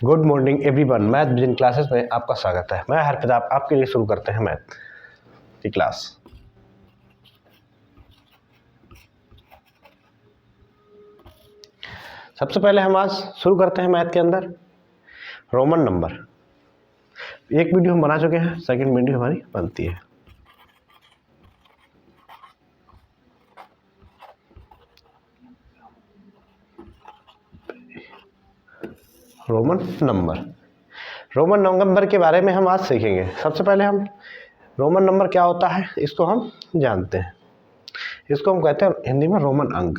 Good morning everyone. Math vision classes में आपका स्वागत है। मैं हरप्रताप आपके लिए शुरू करते हैं मैथ की क्लास। सबसे पहले हम आज शुरू करते हैं मैथ के अंदर रोमन नंबर। एक वीडियो हम बना चुके हैं, सेकंड वीडियो हमारी बनती है। रोमन नंबर के बारे में हम आज सीखेंगे। सबसे पहले हम रोमन नंबर क्या होता है इसको हम जानते हैं। इसको हम कहते हैं हिंदी में रोमन अंक।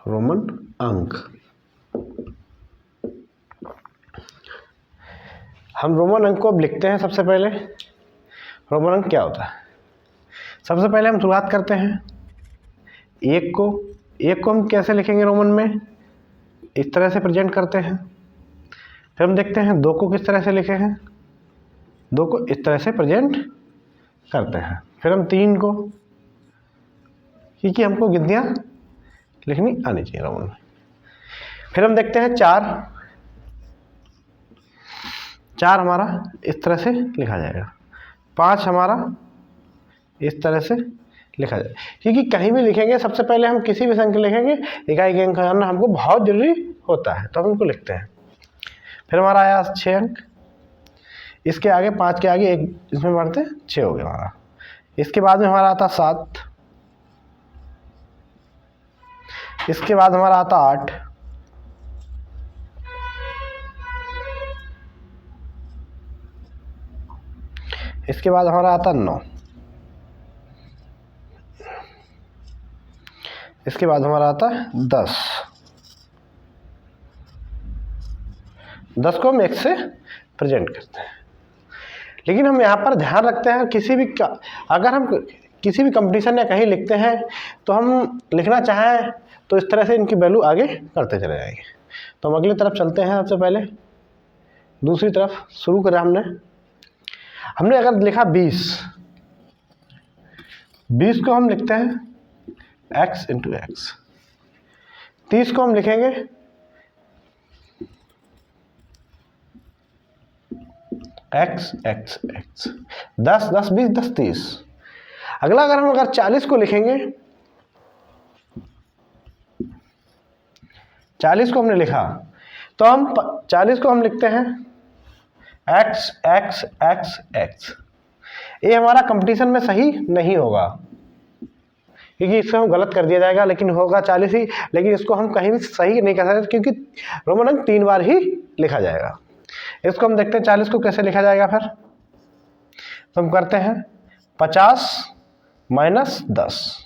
रोमन अंक हम रोमन अंक को अब लिखते हैं। सबसे पहले रोमन अंक क्या होता है, सबसे पहले हम शुरुआत करते हैं एक को हम कैसे लिखेंगे रोमन में, इस तरह से प्रेजेंट करते हैं। फिर हम देखते हैं दो को किस तरह से लिखे हैं, दो को इस तरह से प्रेजेंट करते हैं। फिर हम तीन को, क्योंकि हमको गिनतियाँ लिखनी आनी चाहिए रोमन में। फिर हम देखते हैं चार हमारा इस तरह से लिखा जाएगा, पाँच हमारा इस तरह से लिखा जाए। क्योंकि कहीं भी लिखेंगे सबसे पहले हम किसी भी संख्या लिखेंगे इकाई के अंक जानना हमको बहुत जरूरी होता है, तो हम उनको लिखते हैं। फिर हमारा आया 6 अंक, इसके आगे 5 के आगे एक इसमें बढ़ते हैं 6 हो गया हमारा। इसके बाद में हमारा आता 7, इसके बाद हमारा आता 8, इसके बाद हमारा आता 9, इसके बाद हमारा आता है 10। 10 को हम 1 से प्रेजेंट करते हैं। लेकिन हम यहाँ पर ध्यान रखते हैं अगर हम किसी भी कंपटीशन या कहीं लिखते हैं तो हम लिखना चाहें तो इस तरह से इनकी वैल्यू आगे करते चले जाएंगे। तो हम अगली तरफ चलते हैं। सबसे पहले दूसरी तरफ शुरू करें हमने अगर लिखा 20 को हम लिखते हैं x इंटू एक्स। 30 को हम लिखेंगे x x x। 10 10 20 10 30। अगला अगर 40 को लिखेंगे, 40 को हमने लिखा तो हम 40 को हम लिखते हैं x x x x। ये हमारा कंपटीशन में सही नहीं होगा क्योंकि इसको हम गलत कर दिया जाएगा, लेकिन होगा 40 ही। लेकिन इसको हम कहीं भी सही नहीं कर सकते क्योंकि रोमन अंक 3 बार ही लिखा जाएगा। इसको हम देखते हैं 40 को कैसे लिखा जाएगा। फिर तो हम करते हैं 50 माइनस 10।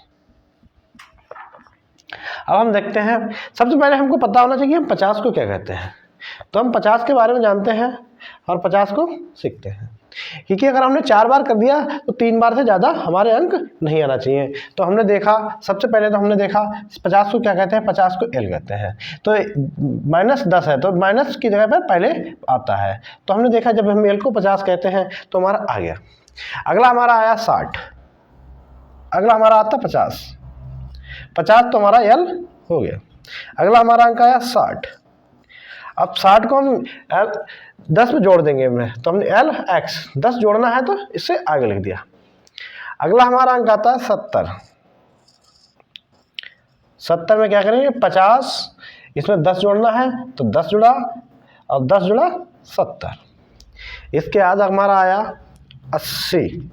अब हम देखते हैं, सबसे पहले हमको पता होना चाहिए हम 50 को क्या कहते हैं। तो हम 50 के बारे में जानते हैं और 50 को सीखते हैं। क्योंकि अगर हमने 4 बार कर दिया तो 3 बार से ज़्यादा हमारे अंक नहीं आना चाहिए। तो हमने देखा, सबसे पहले तो हमने देखा 50 को क्या कहते हैं, 50 को एल कहते हैं। तो माइनस 10 है तो माइनस की जगह पर पहले आता है। तो हमने देखा जब हम एल को 50 कहते हैं तो हमारा आ गया। अगला हमारा आया 60, अगला हमारा आता 50 तो हमारा एल हो गया। अगला हमारा अंक आया 60। अब 60 को हम 10 में जोड़ देंगे तो हमने एल एक्स 10 जोड़ना है तो इससे आगे लिख दिया। अगला हमारा अंक आता है 70 में क्या करेंगे 50, इसमें 10 जोड़ना है तो 10 जुड़ा और 10 जुड़ा 70। इसके बाद हमारा आया 80।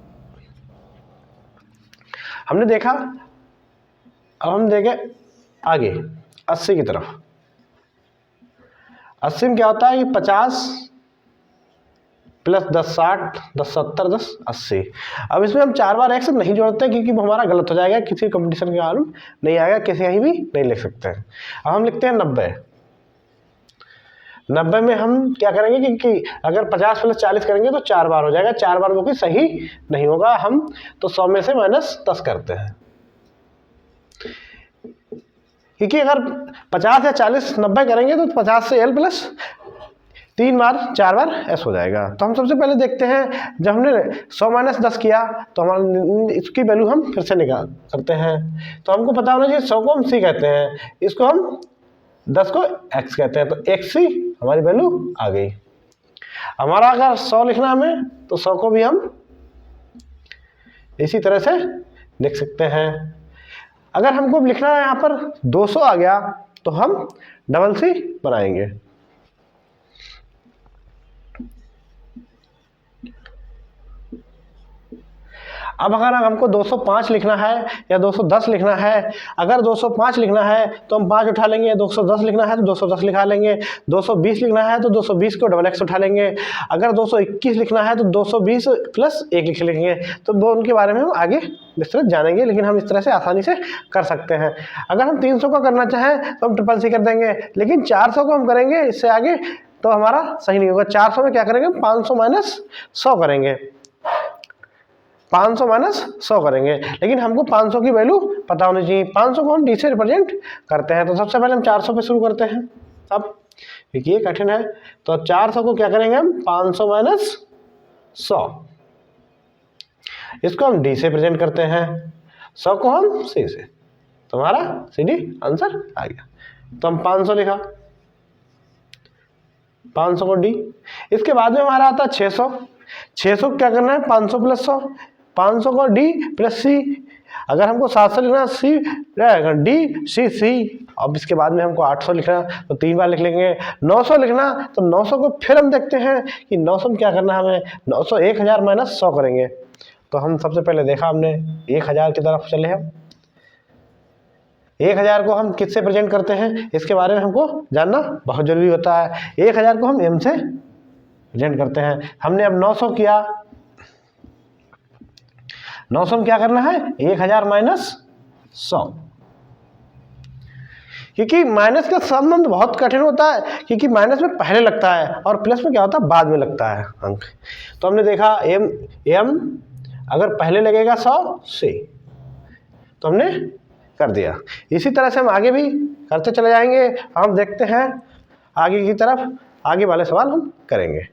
हमने देखा, अब हम देखें आगे 80 की तरफ। 80 में क्या होता है कि 50 प्लस 10 60, 10 70, 10 80। अब इसमें हम 4 बार एक्स नहीं जोड़ते क्योंकि वो हमारा गलत हो जाएगा, किसी कंपटीशन के मालूम नहीं आएगा, किसी कहीं भी नहीं लिख सकते हैं। अब हम लिखते हैं 90 में हम क्या करेंगे क्योंकि अगर 50 प्लस 40 करेंगे तो 4 बार हो जाएगा, 4 बार वो भी सही नहीं होगा, हम तो 100 में से माइनस 10 करते हैं। क्योंकि अगर 50 या 40 90 करेंगे तो 50 से एल प्लस 3 बार 4 बार s हो जाएगा। तो हम सबसे पहले देखते हैं, जब हमने 100 माइनस 10 किया तो हमारा इसकी वैल्यू हम फिर से निकाल करते हैं। तो हमको पता होना चाहिए 100 को हम c कहते हैं, इसको हम 10 को x कहते हैं, तो xc हमारी वैल्यू आ गई। हमारा अगर 100 लिखना हमें तो 100 को भी हम इसी तरह से लिख सकते हैं। अगर हमको लिखना है यहाँ पर 200 आ गया तो हम डबल सी बनाएंगे। अब अगर हमको 205 लिखना है या 210 लिखना है, अगर 205 लिखना है तो हम 5 उठा लेंगे, 210 लिखना है तो 210 लिखा लेंगे, 220 लिखना है तो 220 को डबल एक्स उठा लेंगे, अगर 221 लिखना है तो 220 प्लस 1 लिख लेंगे। तो वो उनके बारे में हम आगे विस्तृत जानेंगे, लेकिन हम इस तरह से आसानी से कर सकते हैं। अगर हम 300 का करना चाहें तो हम ट्रिपल सी कर देंगे, लेकिन 400 को हम करेंगे इससे आगे तो हमारा सही नहीं होगा। 400 में क्या करेंगे, 500 माइनस 100 करेंगे, 500 माइनस 100 करेंगे, लेकिन हमको 500 की वैल्यू पता होनी चाहिए। 500 को हम डी से रिप्रेजेंट करते हैं, तो सबसे पहले हम 400 पे शुरू करते हैं। अब देखिए कठिन है, तो 400 को क्या करेंगे हम 500 माइनस 100, इसको हम डी से रिप्रेजेंट करते हैं, 100 को हम सी से, तो हमारा सी डी आंसर आ गया। तो हम 500 लिखा, 500 को डी। इसके बाद में हमारा आता है 600। 600 को क्या करना है, 500 प्लस 100, 500 को डी प्लस सी। अगर हमको 700 लिखना सी रहेगा डी सी सी। अब इसके बाद में हमको 800 लिखना तो 3 बार लिख लेंगे। 900 लिखना तो 900 को फिर हम देखते हैं कि 900 में क्या करना है हमें, 900 1000 माइनस 100 करेंगे। तो हम सबसे पहले देखा हमने 1000 की तरफ चले, हम 1000 को हम किससे प्रेजेंट करते हैं इसके बारे में हमको जानना बहुत जरूरी होता है। 1000 को हम m से प्रेजेंट करते हैं। हमने अब 900 किया, 900 में क्या करना है 1000 माइनस 100, क्योंकि माइनस का संबंध बहुत कठिन होता है, क्योंकि माइनस में पहले लगता है और प्लस में क्या होता है बाद में लगता है अंक। तो हमने देखा m अगर पहले लगेगा 100 से, तो हमने कर दिया। इसी तरह से हम आगे भी करते चले जाएंगे। हम देखते हैं आगे की तरफ, आगे वाले सवाल हम करेंगे।